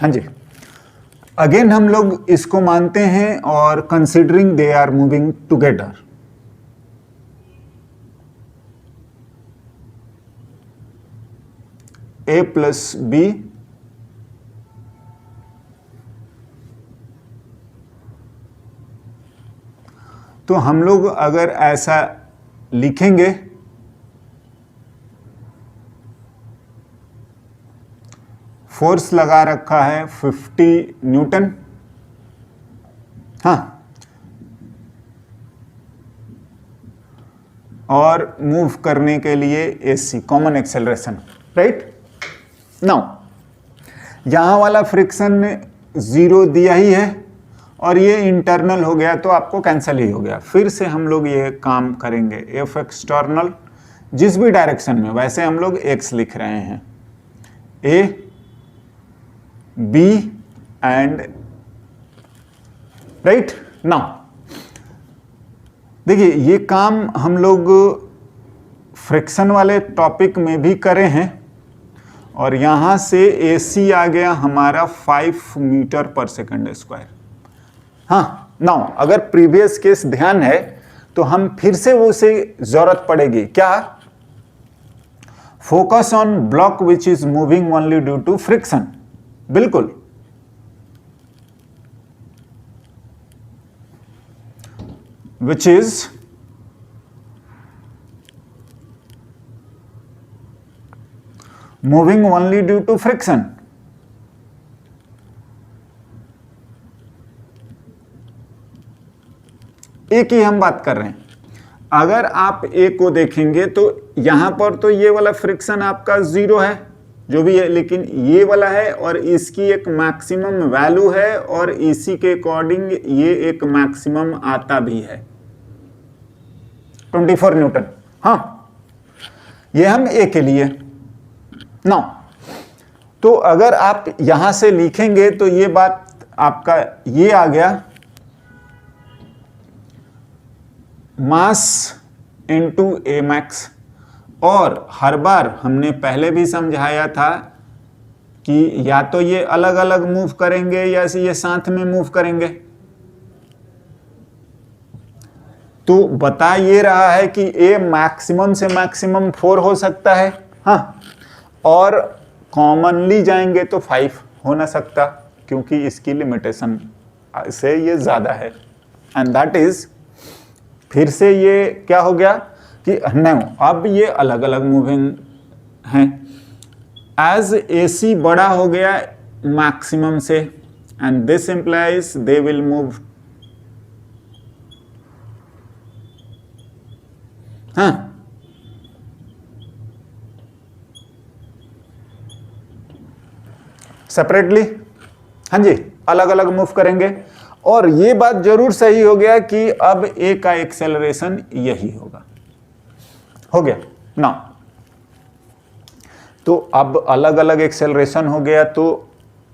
हाँ जी, अगेन हम लोग इसको मानते हैं और considering they are moving together, A plus B तो हम लोग अगर ऐसा लिखेंगे फोर्स लगा रखा है 50 न्यूटन, हाँ, और मूव करने के लिए AC common acceleration, right. Now यहां वाला फ्रिक्शन 0 दिया ही है और ये इंटरनल हो गया तो आपको कैंसिल ही हो गया। फिर से हम लोग ये काम करेंगे, एफ एक्सटर्नल जिस भी डायरेक्शन में, वैसे हम लोग एक्स लिख रहे हैं, A B and right. Now देखिए ये काम हम लोग फ्रिक्शन वाले टॉपिक में भी करे हैं और यहां से एसी आ गया हमारा 5 मीटर पर सेकंड स्क्वायर। हाँ, नाउ अगर प्रीवियस केस ध्यान है तो हम फिर से वो से जरूरत पड़ेगी क्या, focus on block which is moving only due to friction, बिल्कुल। Which is moving only due to friction. A की हम बात कर रहे हैं। अगर आप ए को देखेंगे तो यहां पर तो ये वाला फ्रिक्शन आपका 0 है जो भी है, लेकिन ये वाला है और इसकी एक मैक्सिमम वैल्यू है और इसी के अकॉर्डिंग ये एक मैक्सिमम आता भी है 24 न्यूटन। हाँ, ये हम ए के लिए। नाउ तो अगर आप यहां से लिखेंगे तो ये बात आपका ये आ गया, मास इनटू ए मैक्स। और हर बार हमने पहले भी समझाया था कि या तो ये अलग अलग मूव करेंगे या ये साथ में मूव करेंगे। तो बता ये रहा है कि ए मैक्सिमम से मैक्सिमम 4 हो सकता है, हाँ, और कॉमनली जाएंगे तो 5 हो ना सकता क्योंकि इसकी लिमिटेशन से ये ज्यादा है। एंड दैट इज, फिर से ये क्या हो गया कि नहीं, अब ये अलग अलग मूविंग हैं। एज एसी बड़ा हो गया मैक्सिमम से and this implies they will move, हाँ, सेपरेटली, हाँ जी, अलग अलग मूव करेंगे। और ये बात जरूर सही हो गया कि अब ए का एक्सेलरेशन यही होगा, हो गया ना। तो अब अलग अलग एक्सेलरेशन हो गया तो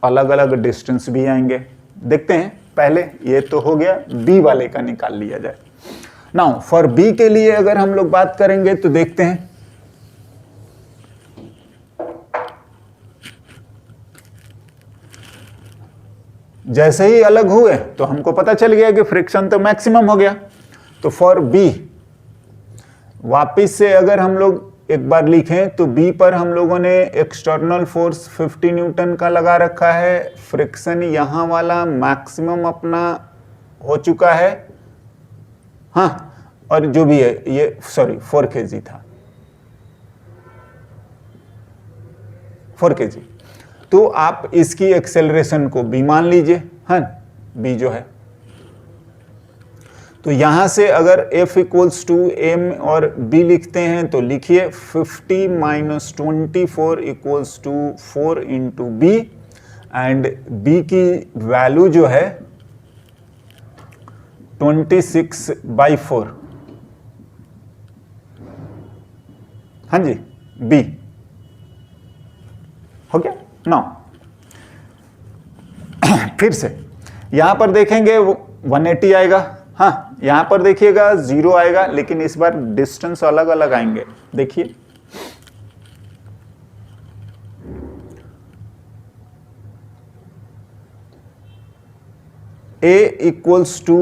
अलग अलग डिस्टेंस भी आएंगे। देखते हैं, पहले ये तो हो गया, बी वाले का निकाल लिया जाए। नाउ फॉर बी के लिए अगर हम लोग बात करेंगे तो देखते हैं, जैसे ही अलग हुए तो हमको पता चल गया कि फ्रिक्शन तो मैक्सिमम हो गया। तो फॉर बी वापिस से अगर हम लोग एक बार लिखें तो बी पर हम लोगों ने एक्सटर्नल फोर्स 50 न्यूटन का लगा रखा है, फ्रिक्शन यहां वाला मैक्सिमम अपना हो चुका है, हाँ, और जो भी है ये 4 kg था, 4 kg। तो आप इसकी एक्सेलरेशन को बी मान लीजिए, हाँ, बी जो है। तो यहां से अगर F इक्वल्स टू एम और B लिखते हैं तो लिखिए 50 minus 24 equals to 4 into B, and B की वैल्यू जो है 26/4, हाँ जी, B हो गया ना। फिर से यहां पर देखेंगे 180 आएगा, हाँ, यहां पर देखिएगा 0 आएगा, लेकिन इस बार डिस्टेंस अलग अलग आएंगे। देखिए A इक्वल्स टू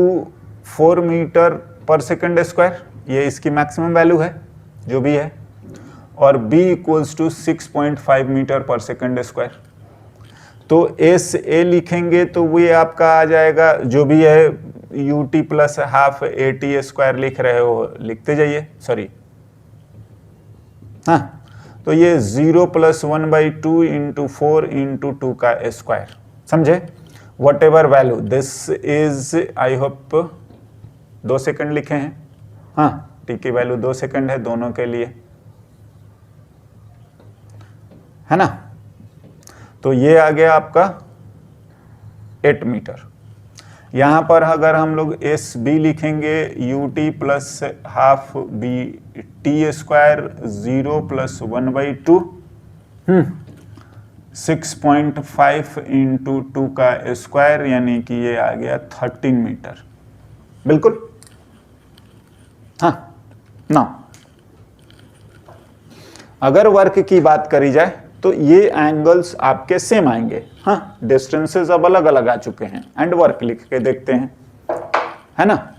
4 मीटर पर सेकेंड स्क्वायर, ये इसकी मैक्सिमम वैल्यू है जो भी है, और B इक्वल्स टू 6.5 मीटर पर सेकेंड स्क्वायर। तो एस ए लिखेंगे तो वो ये आपका आ जाएगा जो भी है ut plus half AT square लिख रहे हो लिखते जाइए, सॉरी हाँ, तो ये 0 + 1/2 इंटू 4 इंटू 2 का स्क्वायर, समझे, what ever value this is, I hope 2 second लिखे हैं, हाँ टी की वैल्यू 2 सेकंड है दोनों के लिए, है ना। तो ये आ गया आपका 8 मीटर। यहां पर अगर हम लोग एस बी लिखेंगे ut plus half B T square 0 + 1/2 6.5 into 2 का स्क्वायर, यानी कि ये आ गया 13 मीटर, बिल्कुल। हाँ ना, अगर वर्क की बात करी जाए तो ये एंगल्स आपके सेम आएंगे, हाँ डिस्टेंसेस अब अलग अलग आ चुके हैं, एंड वर्क लिख के देखते हैं, है ना।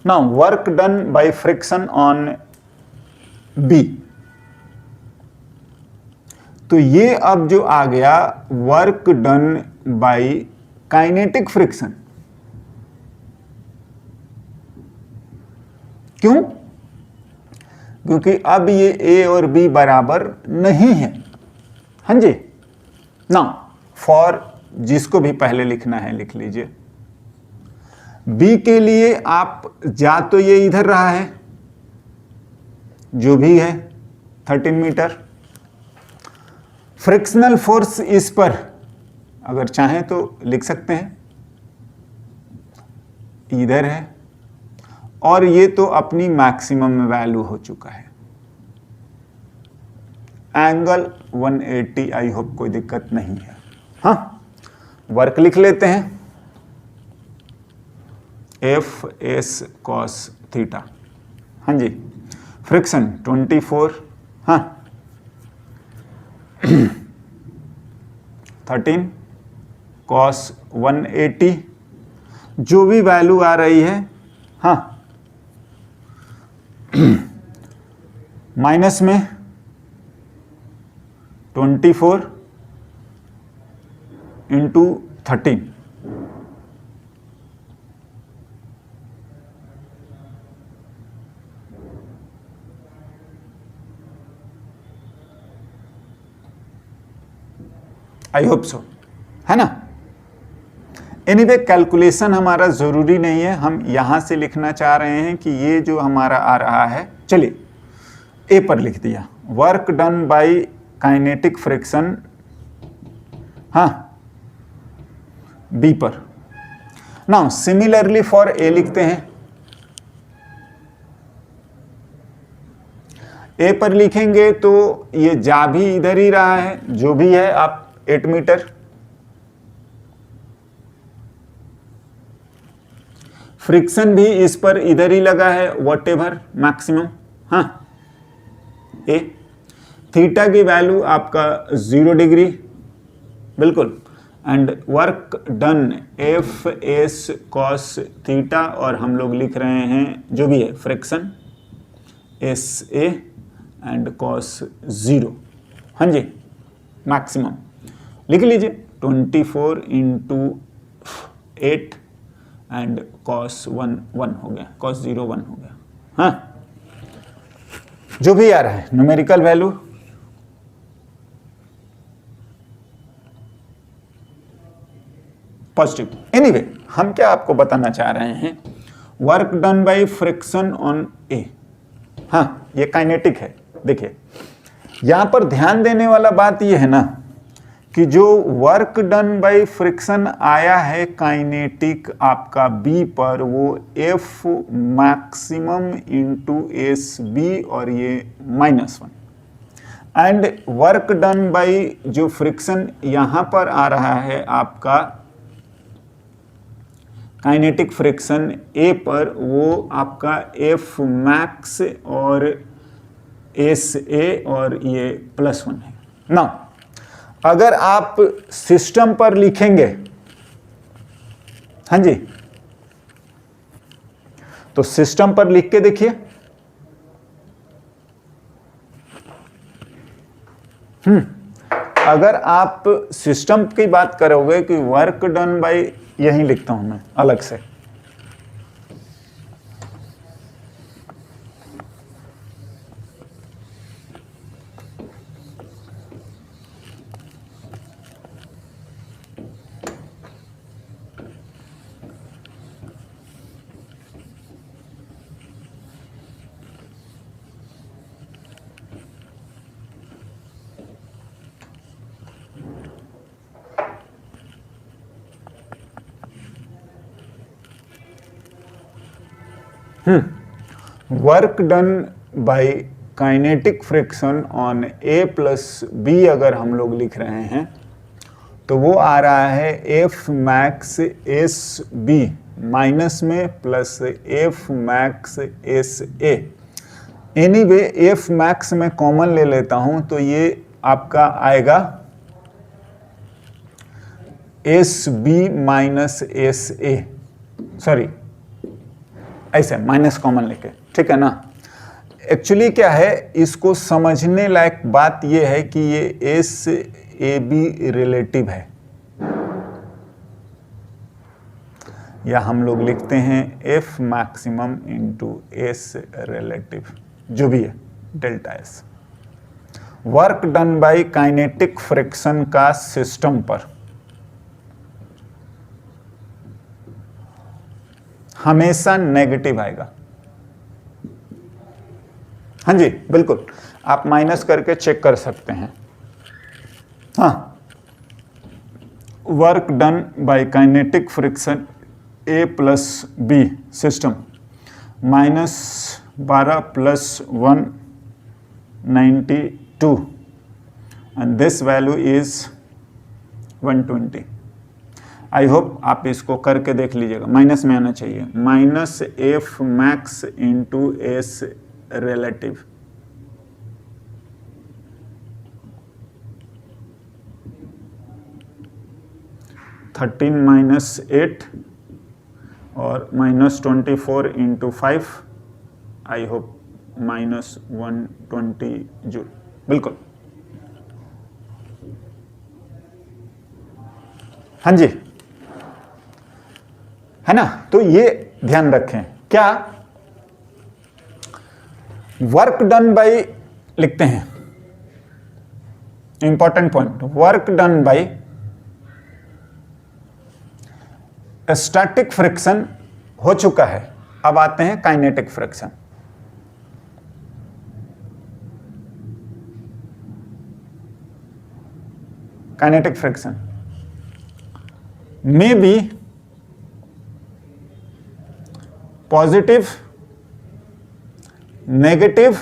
Now work done by friction on B, तो ये अब जो आ गया work done by kinetic friction, क्यों? क्योंकि अब ये A और B बराबर नहीं है, हाँ जी ना। फॉर जिसको भी पहले लिखना है लिख लीजिए, B के लिए आप जा तो ये इधर रहा है जो भी है 13 मीटर, फ्रिक्शनल फोर्स इस पर अगर चाहें तो लिख सकते हैं इधर है, और ये तो अपनी मैक्सिमम वैल्यू हो चुका है। एंगल 180, आई होप कोई दिक्कत नहीं है। हाँ, वर्क लिख लेते हैं, एफ एस कॉस थीटा, हाँ जी। फ्रिक्शन 24, हाँ 13 कॉस 180, जो भी वैल्यू आ रही है, हाँ माइनस में 24 इंटू 13, आई होप सो, है ना। एनीवे कैलकुलेशन हमारा जरूरी नहीं है, हम यहां से लिखना चाह रहे हैं कि ये जो हमारा आ रहा है, चलिए ए पर लिख दिया, work done by kinetic friction, हाँ बी पर। नाउ सिमिलरली फॉर ए लिखते हैं, ए पर लिखेंगे तो ये जा भी इधर ही रहा है जो भी है, आप 8 मीटर, फ्रिक्शन भी इस पर इधर ही लगा है वॉट एवर मैक्सिमम, हाँ ए। थीटा की वैल्यू आपका 0 डिग्री, बिल्कुल, and work done F S cos theta, और हम लोग लिख रहे हैं जो भी है friction S A and cos 0, हाँ जी मैक्सिमम लिख लीजिए 24 इंटू 8 एंड कॉस 1 1 हो गया, कॉस 0 1 हो गया, हाँ जो भी आ रहा है न्यूमेरिकल वैल्यू। पॉजिटिव। एनीवे हम क्या आपको बताना चाह रहे हैं, work done by friction on A, हाँ ये काइनेटिक है। देखिए यहां पर ध्यान देने वाला बात ये है ना कि जो वर्क डन बाय फ्रिक्शन आया है काइनेटिक आपका बी पर, वो F maximum into S B और ये -1, एंड वर्क डन बाय जो फ्रिक्शन यहां पर आ रहा है आपका काइनेटिक फ्रिक्शन ए पर, वो आपका एफ मैक्स और एस ए और ये +1 है ना। अगर आप सिस्टम पर लिखेंगे, हाँ जी, तो सिस्टम पर लिख के देखिए, अगर आप सिस्टम की बात करोगे कि वर्क डन बाय, यहीं लिखता हूं मैं अलग से, work done by kinetic friction on A plus B अगर हम लोग लिख रहे हैं तो वो आ रहा है F max S B minus में plus F max S A. Anyway F max में कॉमन ले लेता हूं तो ये आपका आएगा S B minus S A, sorry ऐसे माइनस कॉमन लेके, ठीक है ना। एक्चुअली क्या है, इसको समझने लायक बात यह है कि ये एस ए बी रिलेटिव है, या हम लोग लिखते हैं F maximum into S relative, जो भी है delta S. Work done by kinetic friction का सिस्टम पर हमेशा नेगेटिव आएगा। हाँ जी बिल्कुल, आप माइनस करके चेक कर सकते हैं। हाँ, work done by kinetic friction A plus B system -12 + 192 and this value is 120। I hope आप इसको करके देख लीजिएगा, माइनस में आना चाहिए, minus F max into S relative. -8 और -24 इंटू 5, आई होप -120 जूल, बिल्कुल। हाँ जी, है ना। तो ये ध्यान रखें, क्या वर्क डन बाय लिखते हैं, important point, work done bye static friction हो चुका है, अब आते हैं काइनेटिक फ्रिक्शन। काइनेटिक फ्रिक्शन में भी पॉजिटिव, नेगेटिव,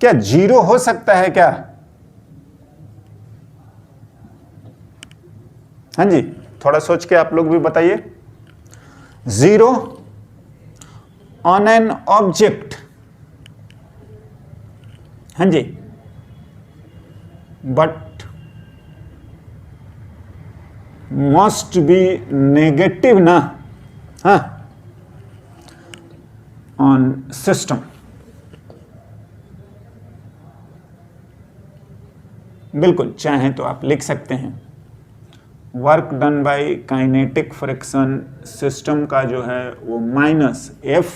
क्या जीरो हो सकता है क्या? हाँ जी, थोड़ा सोच के आप लोग भी बताइए। जीरो ऑन एन ऑब्जेक्ट, हाँ जी, बट मस्ट बी नेगेटिव ना, हाँ, ऑन सिस्टम। बिल्कुल, चाहें तो आप लिख सकते हैं work done by kinetic friction system का जो है वो -F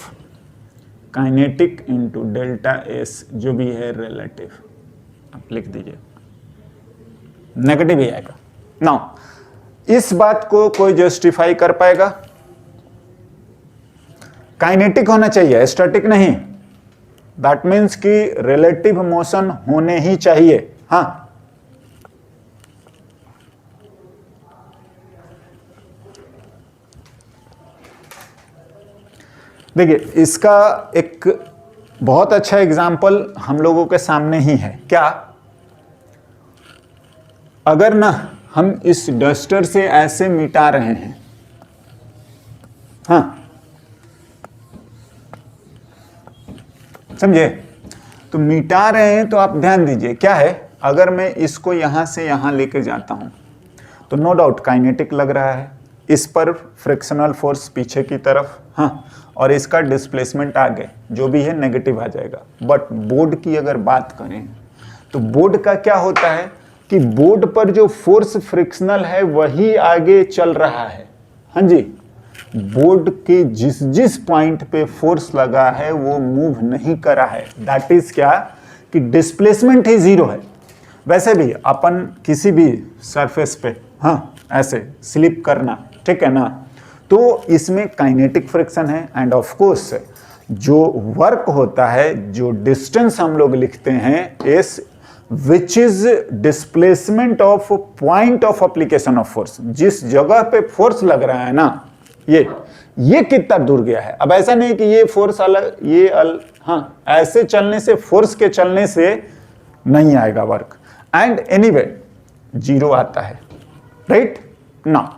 kinetic into delta S जो भी है रिलेटिव, आप लिख दीजिए, नेगेटिव ही आएगा। नाउ इस बात को कोई जस्टिफाई कर पाएगा? काइनेटिक होना चाहिए, स्टैटिक नहीं। दैट मीन्स कि रिलेटिव मोशन होने ही चाहिए। हाँ, देखिए इसका एक बहुत अच्छा एग्जाम्पल हम लोगों के सामने ही है। क्या, अगर ना हम इस डस्टर से ऐसे मिटा रहे हैं, हाँ समझे, तो मिटा रहे हैं तो आप ध्यान दीजिए क्या है, अगर मैं इसको यहां से यहां लेके जाता हूं तो नो डाउट काइनेटिक लग रहा है, इस पर फ्रिक्शनल फोर्स पीछे की तरफ, हाँ, और इसका डिस्प्लेसमेंट आगे जो भी है नेगेटिव आ जाएगा। बट बोर्ड की अगर बात करें तो बोर्ड का क्या होता है कि बोर्ड पर जो फोर्स फ्रिक्शनल है वही आगे चल रहा है। हाँ जी, बोर्ड के जिस जिस पॉइंट पे फोर्स लगा है वो मूव नहीं करा है। दैट इज क्या कि डिस्प्लेसमेंट ही जीरो है। वैसे भी अपन किसी भी सरफेस पे, हाँ, ऐसे स्लिप करना, ठीक है ना, तो इसमें काइनेटिक फ्रिक्शन है एंड ऑफ कोर्स जो वर्क होता है, जो डिस्टेंस हम लोग लिखते हैं इस which is displacement of point of application of force. जिस जगह पे फोर्स लग रहा है ना, ये कितना दूर गया है। अब ऐसा नहीं कि ये फोर्स अलग, हाँ, ऐसे चलने से, फोर्स के चलने से नहीं आएगा वर्क, एंड एनीवे जीरो आता है, राइट ना।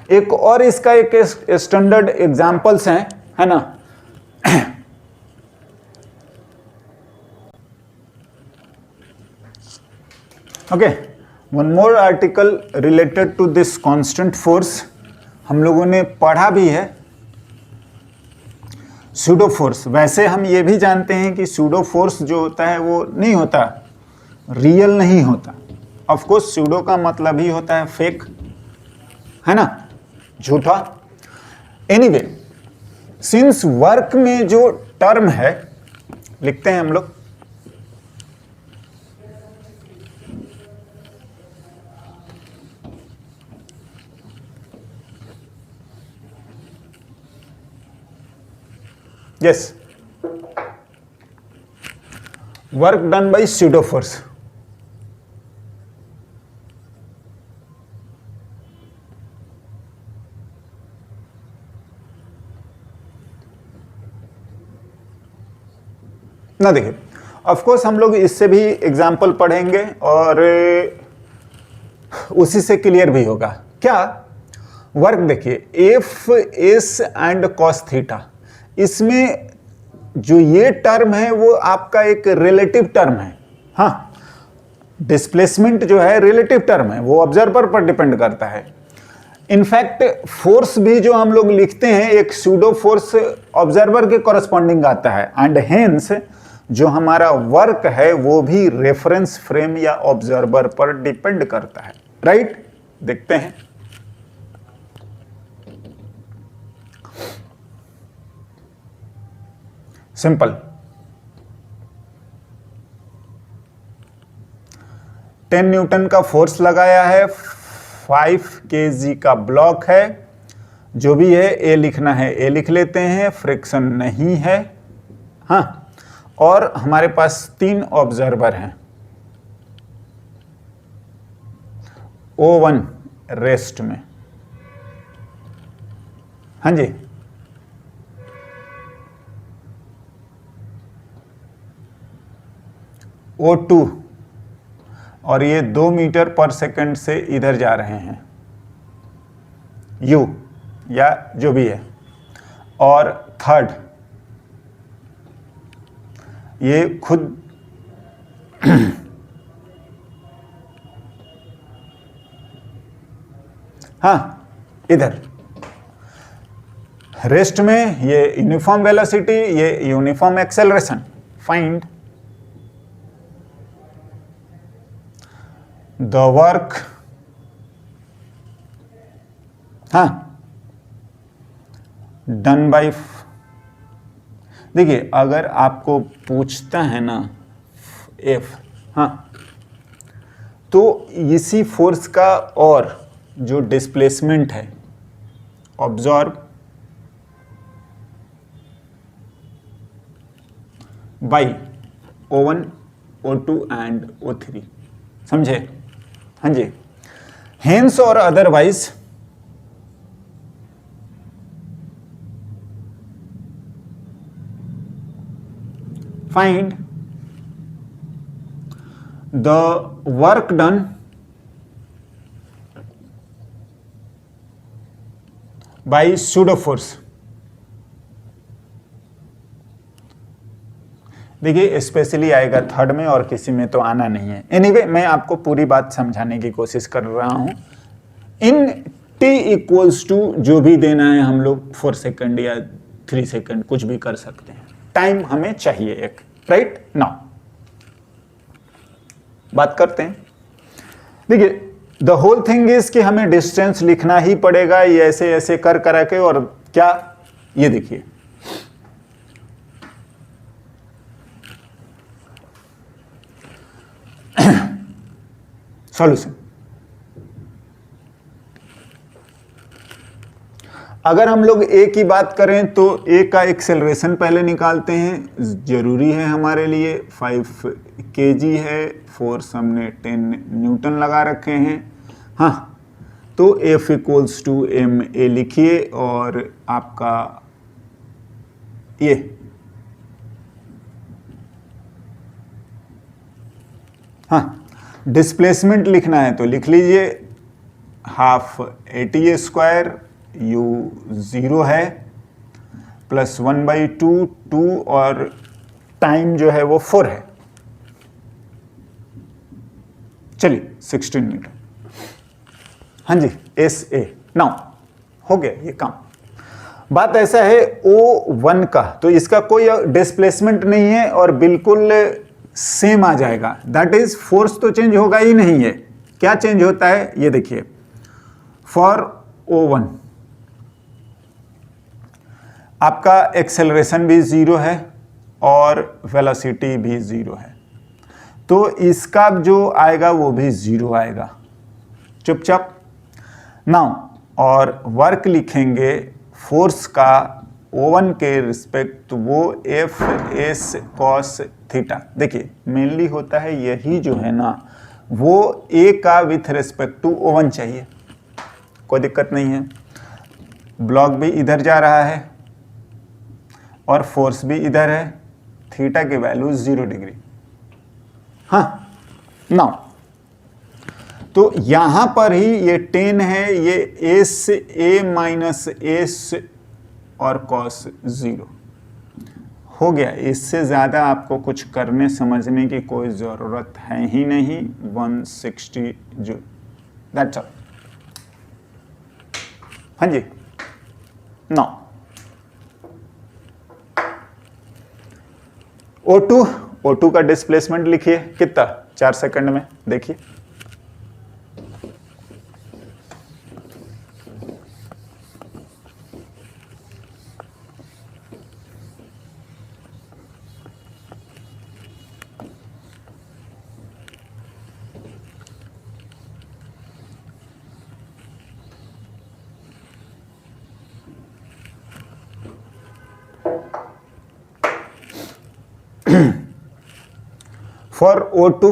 एक और इसका एक स्टैंडर्ड एग्जांपल्स हैं, है ना। Okay, one more article related to this constant force, हम लोगों ने पढ़ा भी है, सूडो फोर्स। वैसे हम ये भी जानते हैं कि सूडो फोर्स जो होता है वो नहीं होता, रियल नहीं होता। ऑफ कोर्स सूडो का मतलब ही होता है फेक, है ना, झूठा। एनीवे, सिंस वर्क में जो टर्म है लिखते हैं हम लोग, yes, work done bye pseudo force. ना देखिए, ऑफ कोर्स हम लोग इससे भी एग्जाम्पल पढ़ेंगे और उसी से क्लियर भी होगा। क्या, वर्क देखिए, F S and cos theta, इसमें जो ये टर्म है वो आपका एक रिलेटिव टर्म है। हाँ, डिस्प्लेसमेंट जो है रिलेटिव टर्म है, वो ऑब्जर्वर पर डिपेंड करता है। इनफैक्ट फोर्स भी जो हम लोग लिखते हैं, एक सूडो फोर्स ऑब्जर्वर के कॉरस्पॉन्डिंग आता है, एंड हेंस जो हमारा वर्क है वो भी रेफरेंस फ्रेम या ऑब्जर्वर पर डिपेंड करता है, राइट। देखते हैं, सिंपल, 10 न्यूटन का फोर्स लगाया है, 5 kg का ब्लॉक है, जो भी है ए लिखना है ए लिख लेते हैं, फ्रिक्शन नहीं है, हाँ, और हमारे पास 3 ऑब्जर्वर हैं, O1 रेस्ट में, हाँ जी, O2, और ये 2 मीटर पर सेकंड से इधर जा रहे हैं, U या जो भी है, और थर्ड ये खुद हाँ, इधर रेस्ट में ये यूनिफॉर्म वेलोसिटी, ये uniform acceleration. Find the work, हाँ, डन बाय, देखिए अगर आपको पूछता है ना एफ, हाँ, तो इसी फोर्स का और जो डिस्प्लेसमेंट है absorb by O1, O2 and O3, समझे, हाँ जी। हेंस और otherwise find the work done bye pseudo force. देखिए स्पेशली आएगा थर्ड में और किसी में तो आना नहीं है। एनीवे मैं आपको पूरी बात समझाने की कोशिश कर रहा हूं। इन t इक्वल्स टू जो भी देना है हम लोग 4 सेकंड या 3 सेकंड कुछ भी कर सकते हैं। टाइम हमें चाहिए एक, राइट नाउ बात करते हैं। देखिए द होल थिंग इज कि हमें डिस्टेंस लिखना ही पड़ेगा, ये ऐसे ऐसे कर के और क्या, ये देखिए सॉल्यूशन। अगर हम लोग ए की बात करें तो ए का एक्सेलरेशन पहले निकालते हैं, जरूरी है हमारे लिए। 5 kg है, फोर्स हमने 10 न्यूटन लगा रखे हैं। हाँ, तो F equals to M A लिखिए और आपका ये हाँ डिस्प्लेसमेंट लिखना है तो लिख लीजिए हाफ AT² U 0 है प्लस 1/2 2 और टाइम जो है वो 4 है। चलिए 16 मीटर। हाँ जी SA नाउ हो गया ये काम। बात ऐसा है O1 का, तो इसका कोई डिस्प्लेसमेंट नहीं है और बिल्कुल सेम आ जाएगा। दैट इज फोर्स तो चेंज होगा ही नहीं है। क्या चेंज होता है ये देखिए। फॉर O1 आपका एक्सेलरेशन भी 0 है और वेलोसिटी भी 0 है, तो इसका जो आएगा वो भी 0 आएगा चुपचाप। नाउ और वर्क लिखेंगे फोर्स का O1 के रिस्पेक्ट, वो F S cos थीटा। देखिए मेनली होता है यही जो है ना, वो A का विथ रिस्पेक्ट टू O1 चाहिए, कोई दिक्कत नहीं है। ब्लॉक भी इधर जा रहा है और फोर्स भी इधर है, थीटा की वैल्यू 0 डिग्री। हाँ नाउ तो यहां पर ही ये 10 है, ये SA माइनस S और cos 0 हो गया। इससे ज्यादा आपको कुछ करने समझने की कोई जरूरत है ही नहीं। 160 जूल, दैट्स ऑल। हाँ जी नो O2 का डिस्प्लेसमेंट लिखिए कितना, 4 सेकंड में देखिए। फॉर O2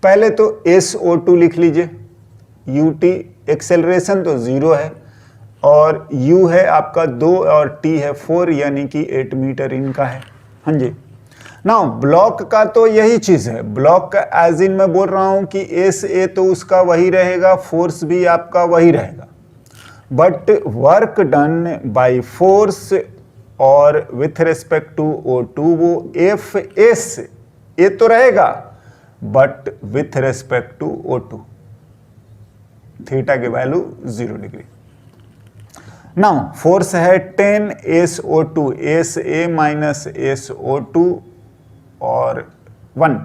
पहले तो SO2 लिख लीजिए। UT एक्सेलरेशन तो 0 है और U है आपका 2 और T है 4, यानी कि 8 मीटर इनका है। हाँ जी नाउ ब्लॉक का तो यही चीज है। ब्लॉक का एज इन मैं बोल रहा हूं कि SA तो उसका वही रहेगा, फोर्स भी आपका वही रहेगा, but work done by force और विथ रिस्पेक्ट टू O2 वो FS ये तो रहेगा, but with respect to O2 theta की वैल्यू 0 डिग्री। नाउ फोर्स है 10 SO2 SA माइनस SO2 और 1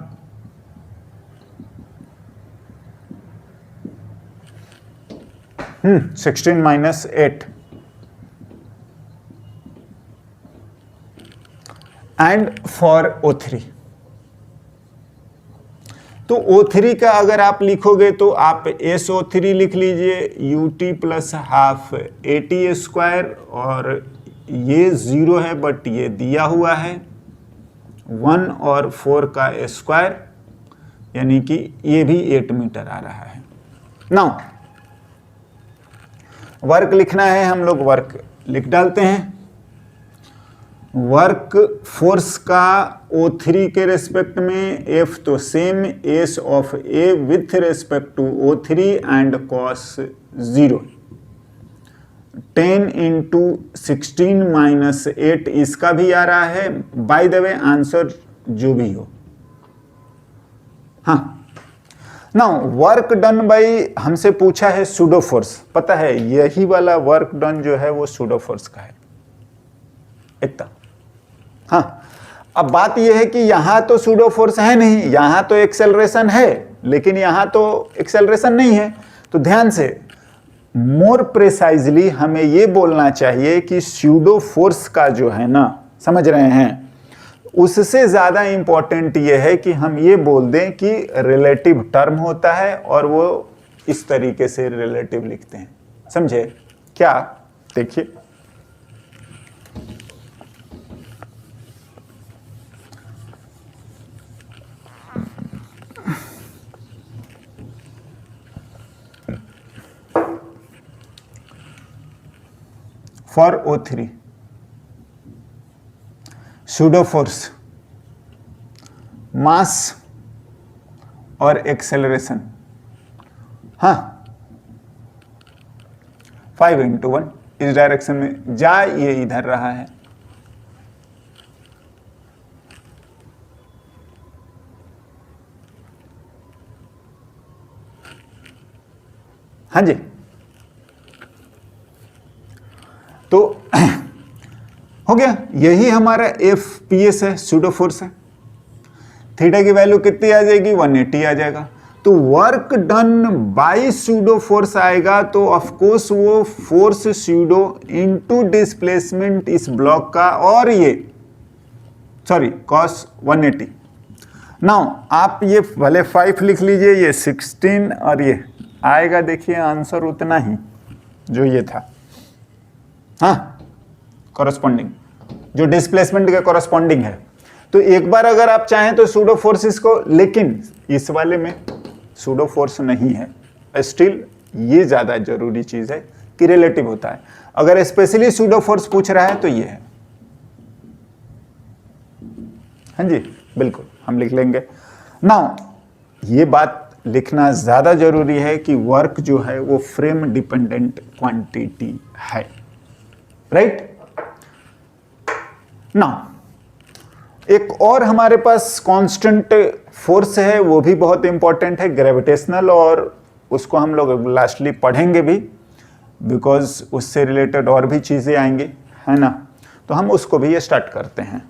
16 माइनस 8 एंड फॉर O3। तो O3 का अगर आप लिखोगे तो आप SO3 लिख लीजिए UT प्लस हाफ AT² और ये 0 है बट ये दिया हुआ है 1 और 4 का स्क्वायर, यानी कि ये भी 8 मीटर आ रहा है। नाउ वर्क लिखना है, हम लोग वर्क लिख डालते हैं। वर्क फोर्स का O3 के रेस्पेक्ट में F तो same S of A with respect to O3 and cos 0। 10 into 16 minus 8 इसका भी आ रहा है। बाय द वे आंसर जो भी हो। हाँ, नाउ वर्क डन बाई हमसे पूछा है सूडो फोर्स। पता है यही वाला वर्क डन जो है वो सूडो फोर्स का है इतना। हाँ, अब बात यह है कि यहां तो सूडो फोर्स है नहीं, यहां तो एक्सेलरेशन है, लेकिन यहां तो एक्सेलरेशन नहीं है। तो ध्यान से मोर प्रिसाइजली हमें यह बोलना चाहिए कि सूडो फोर्स का जो है ना, समझ रहे हैं, उससे ज्यादा इंपॉर्टेंट यह है कि हम ये बोल दें कि रिलेटिव टर्म होता है और वो इस तरीके से रिलेटिव लिखते हैं। समझे क्या? देखिए फॉर O3 सूडो फोर्स, मास और एक्सेलरेशन, हाँ 5 इंटू 1 इस डायरेक्शन में जा, ये इधर रहा है। हाँ जी, तो हो गया, यही हमारा FPS है, सूडो फोर्स है। थीटा की वैल्यू कितनी आ जाएगी? 180 आ जाएगा। तो work done bye pseudo force आएगा, तो ऑफ कोर्स वो फोर्स सूडो इनटू डिस्प्लेसमेंट इस ब्लॉक का, और ये सॉरी कॉस 180। नाउ आप ये भले 5 लिख लीजिए, ये 16 और ये आएगा, देखिए आंसर उतना ही जो ये था। हाँ, कॉरस्पॉन्डिंग जो डिस्प्लेसमेंट के कॉरस्पॉन्डिंग है। तो एक बार अगर आप चाहें तो सूडो फोर्सेस को, लेकिन इस वाले में सूडो फोर्स नहीं है। स्टिल ये ज्यादा जरूरी चीज है कि रिलेटिव होता है। अगर स्पेशली सूडो फोर्स पूछ रहा है तो ये है। हाँ जी, बिल्कुल हम लिख लेंगे। नाउ ये बात लिखना ज्यादा जरूरी है कि वर्क जो है वो फ्रेम डिपेंडेंट क्वांटिटी है, राइट? नाउ एक और हमारे पास कांस्टेंट फोर्स है, वो भी बहुत इंपॉर्टेंट है, ग्रेविटेशनल, और उसको हम लोग लास्टली पढ़ेंगे भी, बिकॉज उससे रिलेटेड और भी चीजें आएंगी, है ना? तो हम उसको भी स्टार्ट करते हैं।